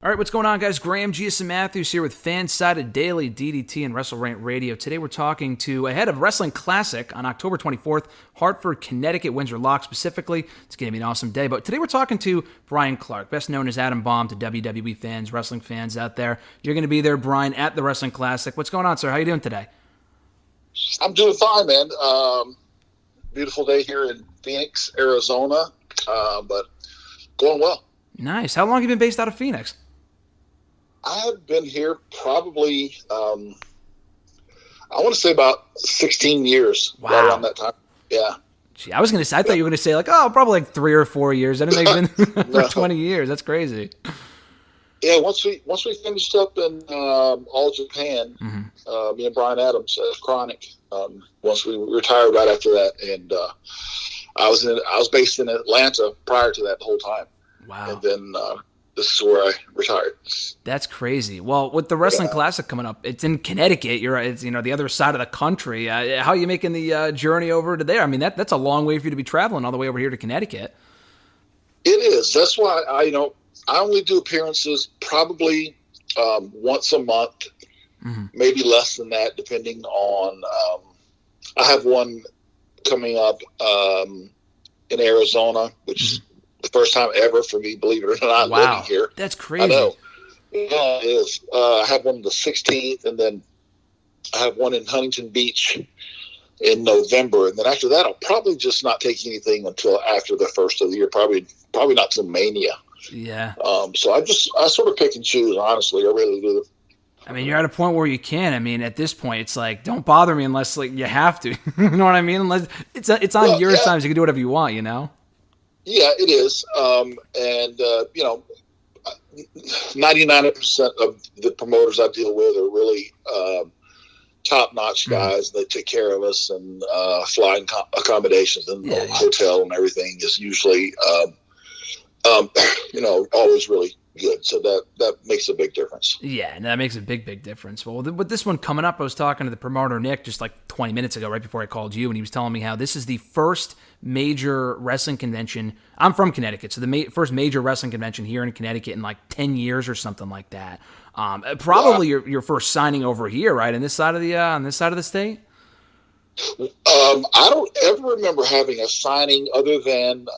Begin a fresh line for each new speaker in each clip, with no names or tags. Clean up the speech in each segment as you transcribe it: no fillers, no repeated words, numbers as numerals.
All right, what's going on, guys? Graham, Gius, and Matthews here with Fansided Daily, DDT, and Wrestle Rant Radio. Today we're talking to ahead of Wrestling Classic on October 24th, Hartford, Connecticut, Windsor Lock specifically. It's going to be an awesome day. But today we're talking to Bryan Clark, best known as Adam Bomb to WWE fans, wrestling fans out there. You're going to be there, Bryan, at the Wrestling Classic. What's going on, sir? How you doing today?
I'm doing fine, man. Beautiful day here in Phoenix, Arizona, but going well.
Nice. How long have you been based out of Phoenix?
I've been here probably, I want to say about 16 years.
Wow.
Right around that time. Yeah.
Gee, I was going to say, I thought you were going to say probably 3 or 4 years. I didn't know you've been for 20 years. That's crazy.
Yeah. Once we finished up in All Japan, me and Bryan Adams as Chronic, once we retired right after that. And I was based in Atlanta prior to that the whole time.
Wow.
And then, this is where I retired.
That's crazy. Well, with the Wrestling Classic coming up, it's in Connecticut. It's the other side of the country. How are you making the journey over to there? I mean, that's a long way for you to be traveling all the way over here to Connecticut.
It is. That's why I only do appearances probably once a month, maybe less than that, depending on. I have one coming up in Arizona, which is the first time ever for me, believe it or not, living here.
That's crazy.
I know. Yeah, it is. I have one on the 16th, and then I have one in Huntington Beach in November. And then after that, I'll probably just not take anything until after the first of the year, probably not till Mania.
Yeah.
So I sort of pick and choose, honestly. I really do.
I mean, you're at a point where you can. I mean, at this point, it's like, don't bother me unless you have to. You know what I memean? Unless it's on your times, you can do whatever you want,
Yeah, it is. 99% of the promoters I deal with are really top-notch guys. They take care of us, and flying accommodations and hotel and everything is usually, always really good. So that makes a big difference.
Yeah, and that makes a big difference. Well, with this one coming up, I was talking to the promoter, Nick, just like 20 minutes ago, right before I called you, and he was telling me how this is the first major wrestling convention. I'm from Connecticut, so the first major wrestling convention here in Connecticut in 10 years or something like that. Probably your first signing over here, right, on this side of the state?
I don't ever remember having a signing other than,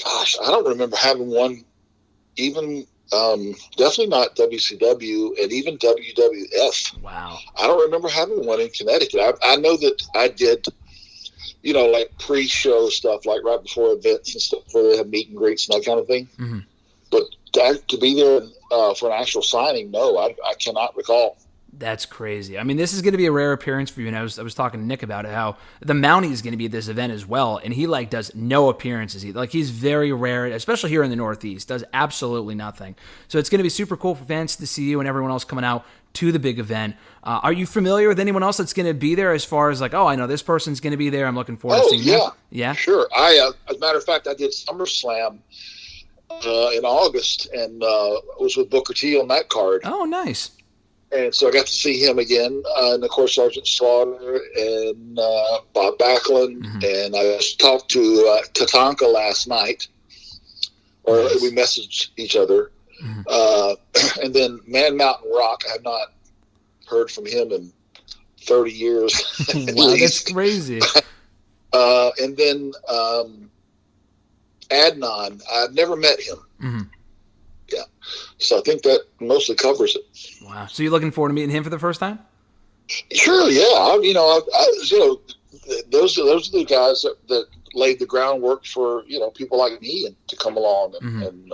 I don't remember having one, even definitely not WCW and even WWF.
Wow.
I don't remember having one in Connecticut. I know that I did, pre-show stuff, right before events and stuff, where they have meet and greets and that kind of thing. Mm-hmm. But to be there for an actual signing, no, I cannot recall.
That's crazy. I mean, this is going to be a rare appearance for you. And I was talking to Nick about it, how the Mountie is going to be at this event as well. And he does no appearances. He's very rare, especially here in the Northeast, does absolutely nothing. So it's going to be super cool for fans to see you and everyone else coming out to the big event. Are you familiar with anyone else that's going to be there as far as I know this person's going to be there. I'm looking forward to seeing them. Yeah.
Sure. As a matter of fact, I did SummerSlam in August and was with Booker T on that card.
Oh, nice.
And so I got to see him again, and of course Sergeant Slaughter and Bob Backlund, and I just talked to Tatanka last night, or we messaged each other, and then Man Mountain Rock. I have not heard from him in 30 years.
Wow, that's crazy.
And then Adnan, I've never met him. Mm-hmm. Yeah, so I think that mostly covers it.
Wow. So you're looking forward to meeting him for the first time?
Sure. Yeah. Those are the guys that laid the groundwork for people like me and to come along and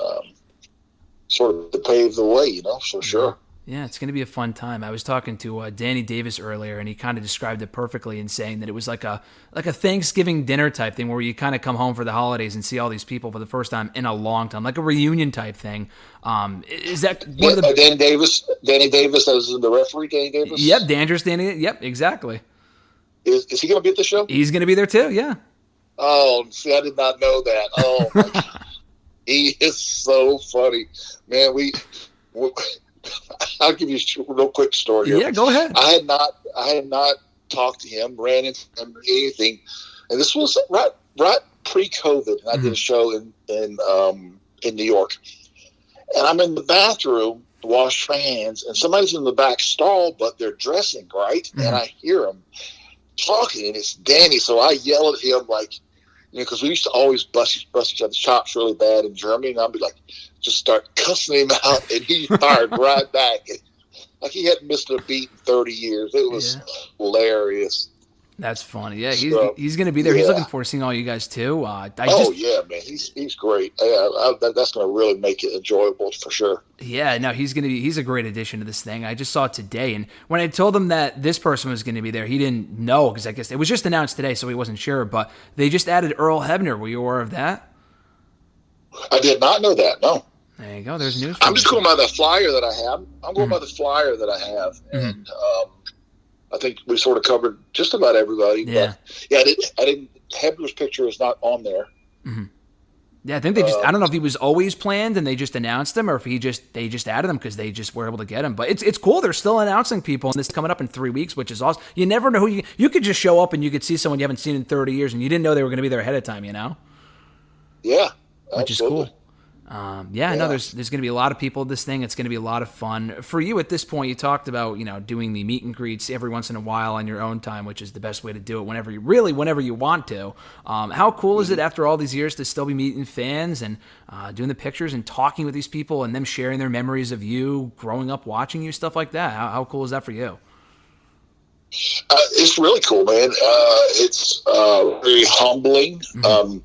sort of to pave the way. So sure.
Yeah, it's going to be a fun time. I was talking to Danny Davis earlier, and he kind of described it perfectly in saying that it was like a Thanksgiving dinner type thing where you kind of come home for the holidays and see all these people for the first time in a long time, like a reunion type thing. Is that one of the
Danny Davis? Danny Davis as the referee. Danny Davis.
Yep, Dangerous Danny. Yep, exactly.
Is he going to be at the show?
He's going to be there too. Yeah.
Oh, see, I did not know that. Oh, my God. He is so funny, man. I'll give you a real quick story here.
Yeah, go ahead.
I had not talked to him, ran into him or anything, and this was right pre-COVID. And I did a show in New York, And I'm in the bathroom to wash my hands, and somebody's in the back stall, but they're dressing, right? Mm-hmm. And I hear them talking, and it's Danny. So I yell at him like, because we used to always bust each other's chops really bad in Germany, and I'd be like, just start cussing him out, and he fired right back. Like he hadn't missed a beat in 30 years. It was hilarious.
That's funny. Yeah, he's going to be there. Yeah. He's looking forward to seeing all you guys too.
Yeah, man, he's great. That's going to really make it enjoyable for sure.
Yeah, no, he's a great addition to this thing. I just saw it today, and when I told him that this person was going to be there, he didn't know because I guess it was just announced today, so he wasn't sure. But they just added Earl Hebner. Were you aware of that?
I did not know that. No.
There you go. There's news.
I'm just going by the flyer that I have. I'm going by the flyer that I have, and I think we sort of covered just about everybody.
Yeah.
But yeah, I didn't. Hebner's picture is not on there.
Mm-hmm. Yeah, I think they I don't know if he was always planned and they just announced him, or if they just added him because they just were able to get him. But it's cool. They're still announcing people, and this is coming up in 3 weeks, which is awesome. You never know who you could just show up and you could see someone you haven't seen in 30 years, and you didn't know they were going to be there ahead of time. You know.
Yeah.
Which is cool. No, there's going to be a lot of people at this thing. It's going to be a lot of fun. For you at this point, you talked about, doing the meet and greets every once in a while on your own time, which is the best way to do it whenever you want to. How cool is it after all these years to still be meeting fans and doing the pictures and talking with these people and them sharing their memories of you growing up watching you, stuff like that? How cool is that for you?
It's really cool, man. It's very humbling. Mm-hmm.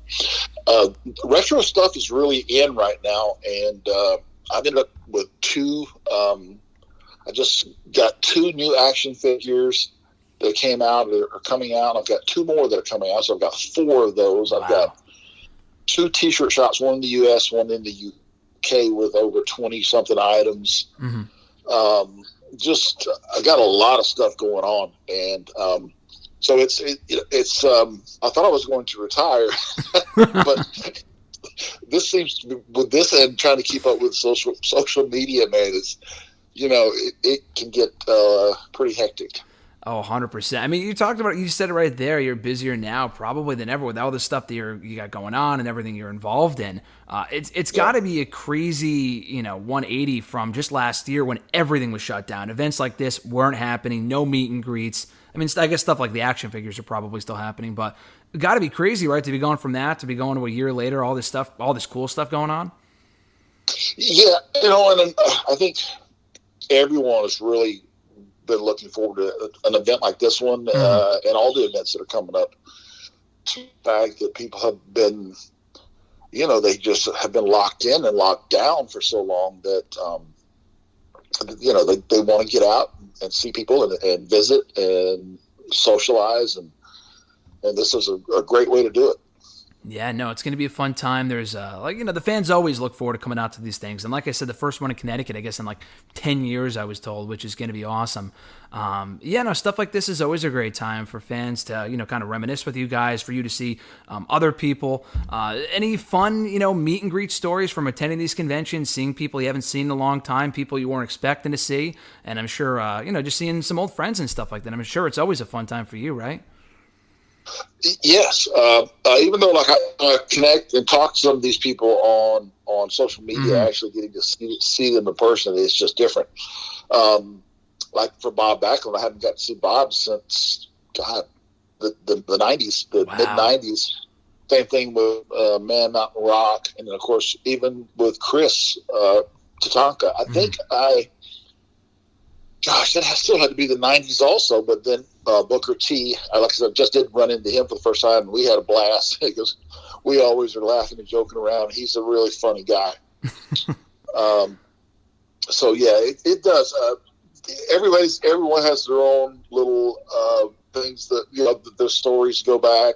Retro stuff is really in right now, and I've ended up with two. I just got 2 new action figures that came out or are coming out. I've got 2 more that are coming out, so I've got 4 of those. Wow. I've got 2 T-shirt shops, one in the U.S., one in the U.K. with over 20-something items. Mm-hmm. I got a lot of stuff going on, and so it's I thought I was going to retire, but this seems to be, with this and trying to keep up with social media, man, it can get pretty hectic.
Oh, 100%. I mean, you said it right there. You're busier now probably than ever with all the stuff that you got going on and everything you're involved in. It's got to be a crazy, 180 from just last year when everything was shut down. Events like this weren't happening, no meet and greets. I mean, I guess stuff like the action figures are probably still happening, but it got to be crazy, right, to be going from that to be going to a year later, all this cool stuff going on?
Yeah, and I think everyone is really been looking forward to an event like this one, and all the events that are coming up. The fact that people have been, they just have been locked in and locked down for so long that, they want to get out and see people and visit and socialize, and this is a great way to do it.
Yeah, no, it's going to be a fun time. There's, the fans always look forward to coming out to these things. And like I said, the first one in Connecticut, I guess in 10 years, I was told, which is going to be awesome. Stuff like this is always a great time for fans to, kind of reminisce with you guys, for you to see other people. Any fun, meet and greet stories from attending these conventions, seeing people you haven't seen in a long time, people you weren't expecting to see. And I'm sure, just seeing some old friends and stuff like that. I'm sure it's always a fun time for you, right?
Yes, even though I connect and talk to some of these people on social media, actually getting to see them in person is just different. Like for Bob Backlund, I haven't got to see Bob since the 90s, the mid 90s. Same thing with Man Mountain Rock, and then of course even with Chris Tatanka. I think that still had to be the 90s also, but then Booker T, like I said, just did run into him for the first time, and we had a blast because we always are laughing and joking around. He's a really funny guy. So yeah, it does. Everyone has their own little things that their stories go back.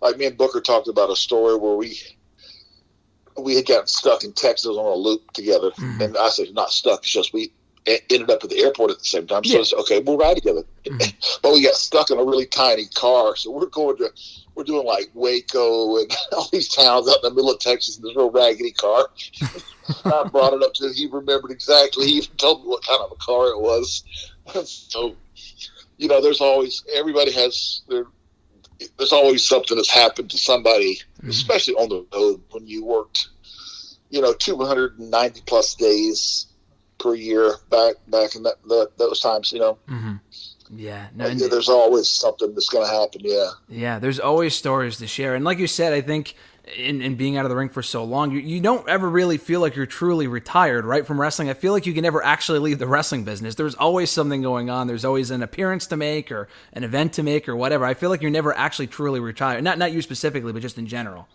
Like me and Booker talked about a story where we had gotten stuck in Texas on a loop together, and I said not stuck. It's just we ended up at the airport at the same time. So it's okay, we'll ride together. But we got stuck in a really tiny car. So we're doing like Waco and all these towns out in the middle of Texas in this real raggedy car. I brought it up to him. He remembered exactly. He even told me what kind of a car it was. So, there's always something that's happened to somebody, especially on the road when you worked 290 plus days per year back in those times.
Mm-hmm. Yeah, no,
there's always something that's going to happen. Yeah.
Yeah, there's always stories to share. And like you said, I think in being out of the ring for so long, you don't ever really feel like you're truly retired, right, from wrestling. I feel like you can never actually leave the wrestling business. There's always something going on. There's always an appearance to make or an event to make or whatever. I feel like you're never actually truly retired. Not you specifically, but just in general.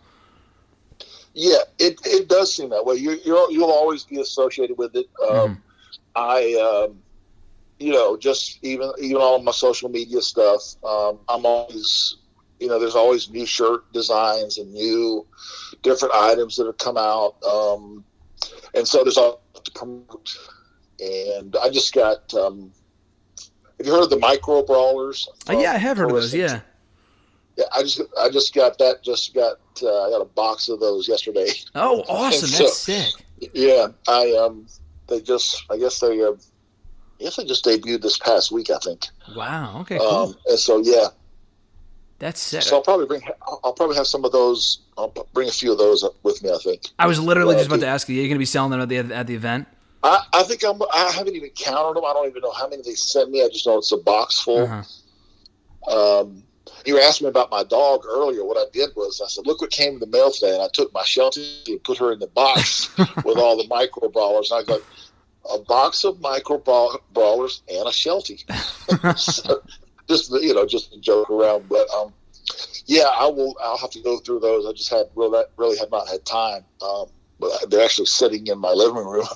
Yeah, it does seem that way. You'll always be associated with it. I just even all my social media stuff, I'm always, there's always new shirt designs and new different items that have come out. And so there's all to promote. And I just got, have you heard of the micro brawlers?
Yeah, I have heard of those. Yeah.
Yeah, I just got that. I got a box of those yesterday.
Oh, awesome! That's sick.
Yeah, I guess they just debuted this past week, I think.
Wow. Okay. Cool.
And so yeah,
that's sick.
So I'll probably have some of those. I'll bring a few of those up with me, I think.
I was literally just about to ask you. Are you going to be selling them at the event?
I think I haven't even counted them. I don't even know how many they sent me. I just know it's a box full. You were asking me about my dog earlier. What I did was I said, look what came in the mail today. And I took my Sheltie and put her in the box with all the micro brawlers. And I got a box of micro brawlers and a Sheltie. So, just to joke around. But yeah, I'll have to go through those. I just really have not had time. But they're actually sitting in my living room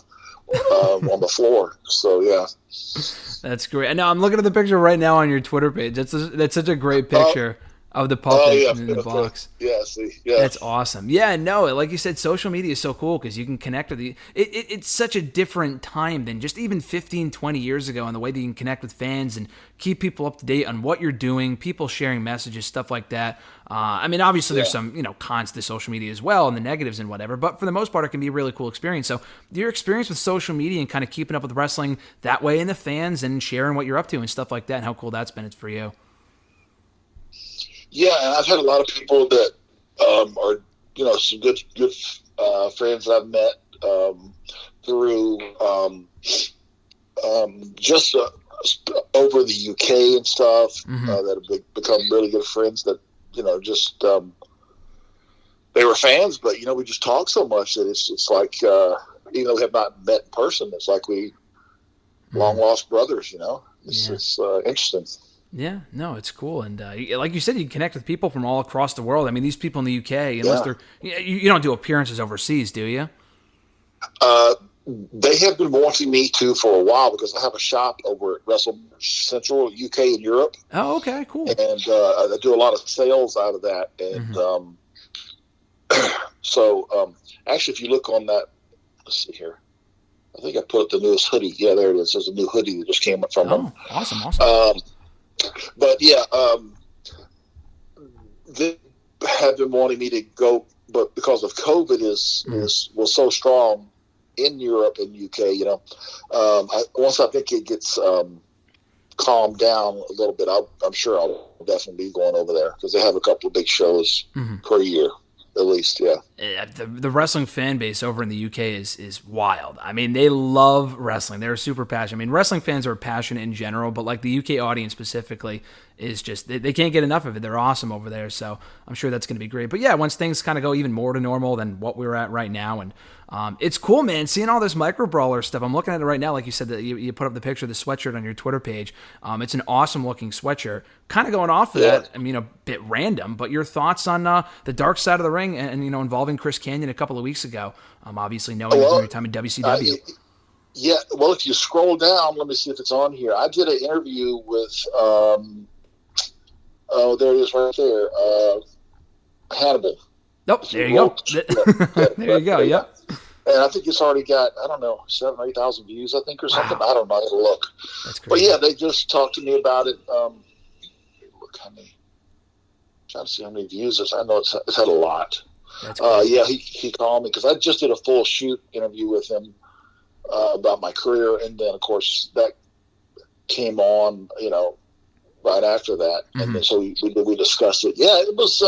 on the floor. So yeah.
That's great. Now I'm looking at the picture right now on your Twitter page. That's such a great picture of the puppet in the box.
Yeah, see, yeah.
That's awesome. Yeah, no, like you said, social media is so cool because you can connect with it's such a different time than just even 15, 20 years ago, and the way that you can connect with fans and keep people up to date on what you're doing, people sharing messages, stuff like that. Obviously there's some, cons to social media as well and the negatives and whatever, but for the most part, it can be a really cool experience. So your experience with social media and kind of keeping up with wrestling that way and the fans and sharing what you're up to and stuff like that and how cool that's been for you.
Yeah, and I've had a lot of people that are, some good friends that I've met through just over the UK and stuff that have become really good friends that, they were fans, but, we just talk so much that it's like, we have not met in person. It's like we long lost brothers, It's interesting.
Yeah, no, it's cool, and like you said, you connect with people from all across the world. I mean, these people in the UK, unless they're you don't do appearances overseas, do you?
They have been wanting me to for a while because I have a shop over at Wrestle Central UK in Europe.
Oh, okay, cool.
And I do a lot of sales out of that, and so actually, if you look on that, let's see here. I think I put up the newest hoodie. Yeah, there it is. There's a new hoodie that just came up from them.
Awesome.
But yeah, they have been wanting me to go, but because of COVID was so strong in Europe and UK, once I think it gets calmed down a little bit, I'm sure I'll definitely be going over there because they have a couple of big shows per year. At least, yeah.
The wrestling fan base over in the UK is wild. I mean, they love wrestling. They're super passionate. I mean, wrestling fans are passionate in general, but like the UK audience specifically is just, they can't get enough of it. They're awesome over there, so I'm sure that's going to be great. But yeah, once things kind of go even more to normal than what we're at right now, and it's cool, man, seeing all this micro brawler stuff. I'm looking at it right now, like you said, that you put up the picture of the sweatshirt on your Twitter page. It's an awesome looking sweatshirt. Kind of going off of that, a bit random, but your thoughts on the dark side of the ring and involving Chris Kanyon a couple of weeks ago, obviously knowing your time in WCW.
Yeah, well, if you scroll down, let me see if it's on here. I did an interview with, there it is right there, Hannibal.
Nope, there you go. There you go, yep.
And I think it's already got, 7,000 or 8,000 views, I think, or something.
Wow.
I don't know. I gotta look.
That's crazy.
But yeah, they just talked to me about it. Look how many. Trying to see how many views it's. I know it's had a lot. Yeah, he called me because I just did a full shoot interview with him about my career, and then of course that came on, right after that, and then so we discussed it. Yeah, it was.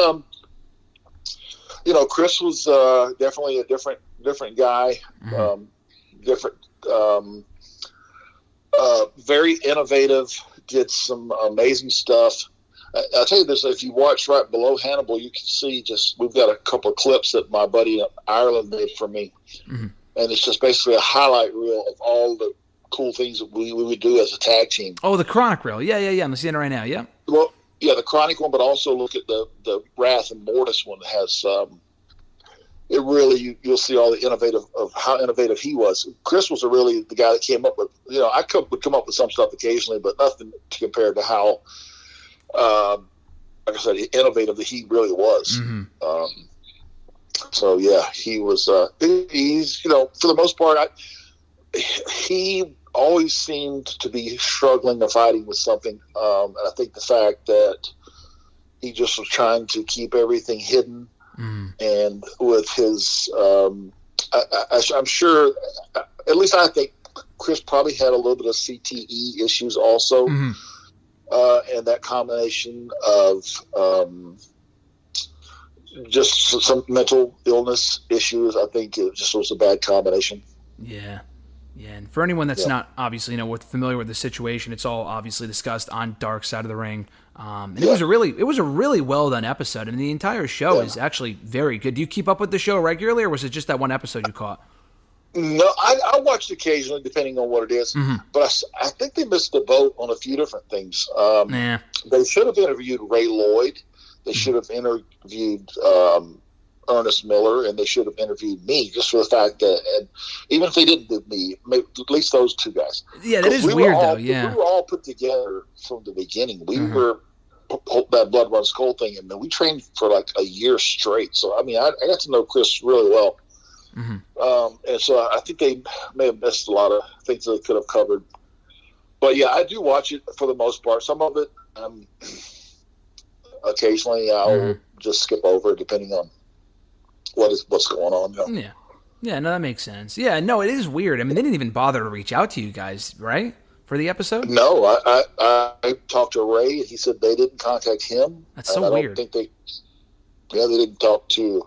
Chris was definitely a different different guy, different, very innovative, did some amazing stuff. I'll tell you this, if you watch right below Hannibal, you can see we've got a couple of clips that my buddy in Ireland made for me. Mm-hmm. And it's just basically a highlight reel of all the cool things that we would do as a tag team.
Oh, the Chronic reel. Yeah. I'm seeing it right now. Yeah.
Well, yeah, the Chronic one, but also look at the Wrath and Mortis one that has, it really, you'll see all the how innovative he was. Chris was really the guy that came up with, I would come up with some stuff occasionally, but nothing to compare to how, like I said, innovative that he really was. Mm-hmm. So yeah, he was. He's for the most part, he always seemed to be struggling or fighting with something, and I think the fact that he just was trying to keep everything hidden, and with his, I'm sure, at least I think Chris probably had a little bit of CTE issues also. Mm-hmm. And that combination of just some mental illness issues, I think it just was a bad combination.
Yeah. And for anyone that's not obviously familiar with the situation, it's all obviously discussed on Dark Side of the Ring. And it was a really well done episode, and the entire show is actually very good. Do you keep up with the show regularly, or was it just that one episode you caught?
No, I watched occasionally, depending on what it is. Mm-hmm. But I think they missed the boat on a few different things. They should have interviewed Ray Lloyd. They should have interviewed Ernest Miller, and they should have interviewed me, just for the fact that, and even if they didn't do me, maybe at least those two guys.
Yeah, that is weird, though. Yeah,
we were all put together from the beginning. We were that Blood Runs Cold thing, and we trained for like a year straight. So I mean, I got to know Chris really well. Mm-hmm. And so I think they may have missed a lot of things that they could have covered. But yeah, I do watch it for the most part. Some of it, occasionally I'll just skip over, depending on what's going on.
Yeah, no, that makes sense. Yeah, no, it is weird. I mean, they didn't even bother to reach out to you guys, right, for the episode?
No, I talked to Ray, and he said they didn't contact him.
That's so weird.
They didn't talk to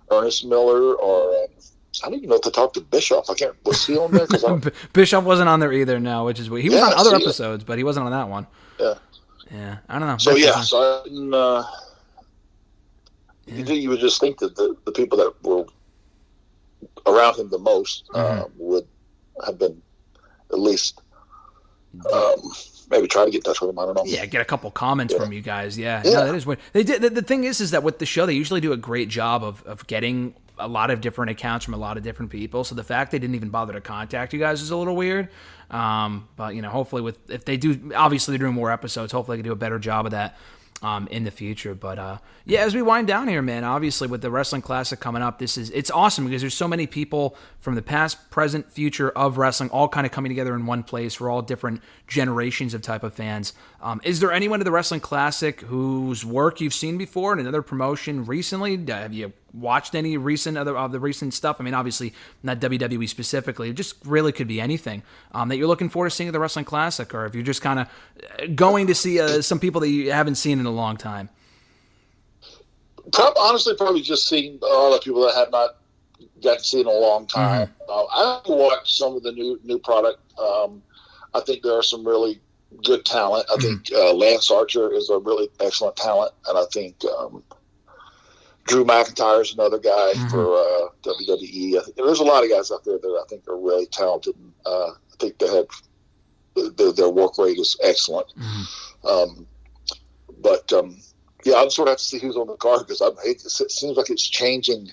Ernest Miller, or I don't even know if they talked to Bischoff. Was he on there?
Bischoff wasn't on there either. No, which is weird. He was on other episodes, but he wasn't on that one. Yeah, I don't know.
So so I didn't, you would just think that the people that were around him the most would have been at least maybe try to get in touch with him. I don't know.
Yeah, get a couple comments from you guys. Yeah. No, that is weird. They did. The thing is that with the show, they usually do a great job of getting a lot of different accounts from a lot of different people. So the fact they didn't even bother to contact you guys is a little weird. But hopefully if they do, obviously they're doing more episodes, hopefully they can do a better job of that in the future. But as we wind down here, man, obviously with the Wrestling Classic coming up, it's awesome because there's so many people from the past, present, future of wrestling all kind of coming together in one place for all different generations of type of fans. Is there anyone at the Wrestling Classic whose work you've seen before in another promotion recently? Have you watched any of the recent stuff? I mean, obviously not WWE specifically. It just really could be anything that you're looking forward to seeing at the Wrestling Classic, or if you're just kind of going to see some people that you haven't seen in a long time.
Honestly, probably just seeing a lot of people that have not got to see in a long time. I watched some of the new product. I think there are some really good talent. I think Lance Archer is a really excellent talent, and I think Drew McIntyre is another guy for WWE. I think there's a lot of guys out there that I think are really talented. I think they have their work rate is excellent. But I'll sort of have to see who's on the card, because it seems like it's changing,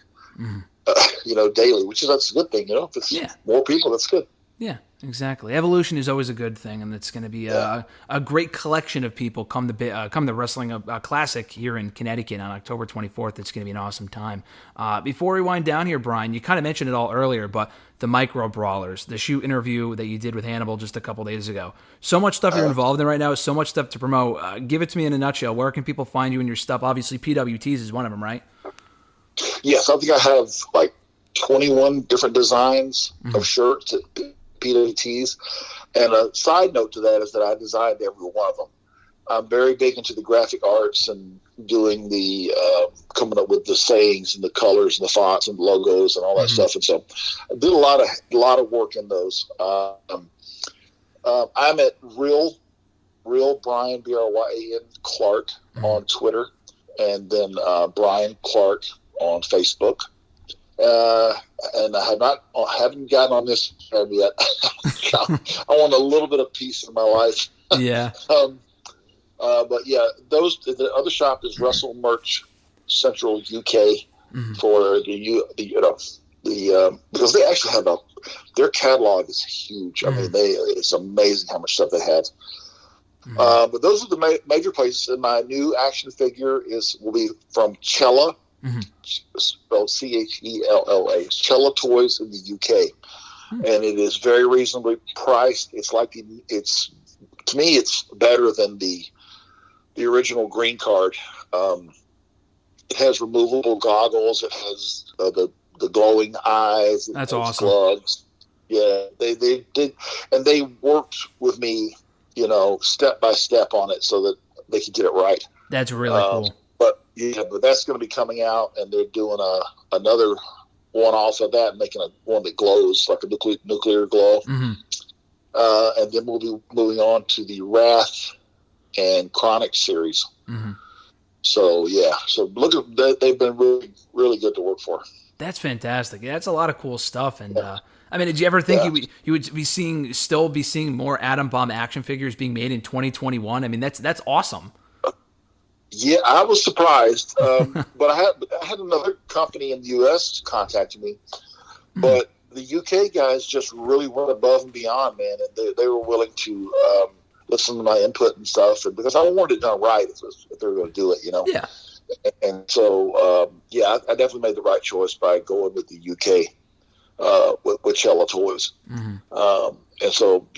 daily, that's a good thing. If it's more people, that's good.
Yeah, exactly. Evolution is always a good thing, and it's going to be a great collection of people come the Wrestling Classic here in Connecticut on October 24th. It's going to be an awesome time. Before we wind down here, Brian, you kind of mentioned it all earlier, but the Micro Brawlers, the shoot interview that you did with Hannibal just a couple days ago. So much stuff you're involved in right now, so much stuff to promote. Give it to me in a nutshell. Where can people find you and your stuff? Obviously, PWTs is one of them, right?
Yes, I think I have like 21 different designs of shirts at PWTs. And a side note to that is that I designed every one of them. I'm very big into the graphic arts and doing the coming up with the sayings and the colors and the fonts and logos and all that stuff. And so I did a lot of work in those. I'm at real Bryan, Bryan Clark on Twitter, and then Bryan Clark on Facebook. And I haven't gotten on this yet. I want a little bit of peace in my life.
Yeah.
But yeah, the other shop is Russell Merch Central UK for the because they actually have their catalog is huge. I mean, it's amazing how much stuff they have. But those are the major places. And my new action figure will be from Cella, spelled Chella, Cella Toys in the UK, and it is very reasonably priced. To me, it's better than the original green card. It has removable goggles. It has the glowing eyes.
That's awesome.
Gloves. Yeah, they did, and they worked with me, step by step on it so that they could get it right.
That's really cool.
But that's going to be coming out, and they're doing another one off of that, making one that glows like a nuclear glow. And then we'll be moving on to the Wrath and Chronic series. So they've been really, really good to work for.
That's fantastic. Yeah, that's a lot of cool stuff. And I mean, did you ever think you would still be seeing more Atom Bomb action figures being made in 2021? I mean, that's awesome.
Yeah, I was surprised, but I had another company in the U.S. contacted me, but the UK guys just really went above and beyond, man, and they were willing to listen to my input and stuff, and because I wanted it done right if they were going to do it,
Yeah.
And so I definitely made the right choice by going with the UK with Cella Toys. And so,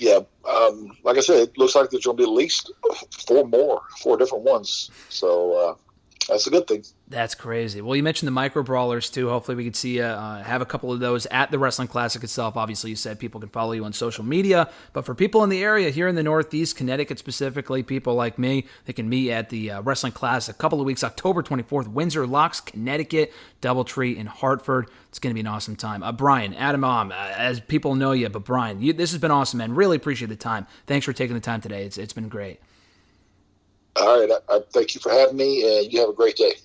like I said, it looks like there's going to be at least four different ones. So that's a good thing.
That's crazy. Well, you mentioned the micro brawlers too. Hopefully we could see have a couple of those at the Wrestling Classic itself. Obviously, you said people can follow you on social media, but for people in the area here in the Northeast, Connecticut specifically, people like me, they can meet at the Wrestling Classic a couple of weeks, October 24th, Windsor Locks, Connecticut, Doubletree in Hartford. It's going to be an awesome time. Bryan, Atom Bomb, as people know you, but Bryan, this has been awesome, man. Really appreciate the time. Thanks for taking the time today. It's been great.
All right. I thank you for having me, and you have a great day.